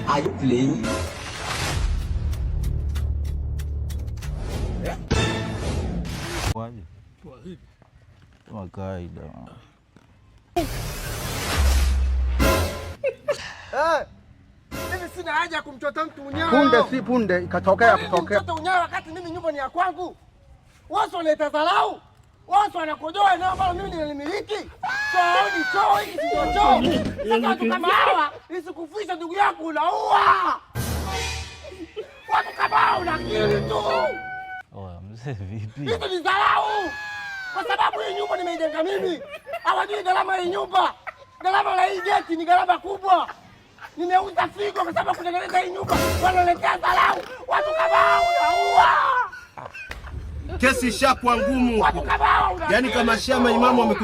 Are you playing? Waje? Kama kawaida. Mimi sina haja ya kumchota mtu unyayo. Punde si punde ikatokea kutokea. Mchota unyayo wakati mimi nyumba ni ya kwangu. Wao wanaleta dharau. Wao wanakojoa eneo ambalo mimi nilimiliki. Chooni choo hiki sio choo. Sasa watu kama hawa isikufisha ndugu yako unaua. Watu kama hawa unakiri tu. Oya mzee vipi? Hizo ni dharau. Kwa sababu hii nyumba nimeijenga mimi. Hawajui gharama hii nyumba. Gharama la hii geti ni gharama kubwa. Nimeuza figo kwa sababu kutengeneza hii nyumba. Wanaletea dharau. Watu kama hao unaua. Kesi ishakuwa ngumu. Watu kama hao unaua. Yaani kama shama imamu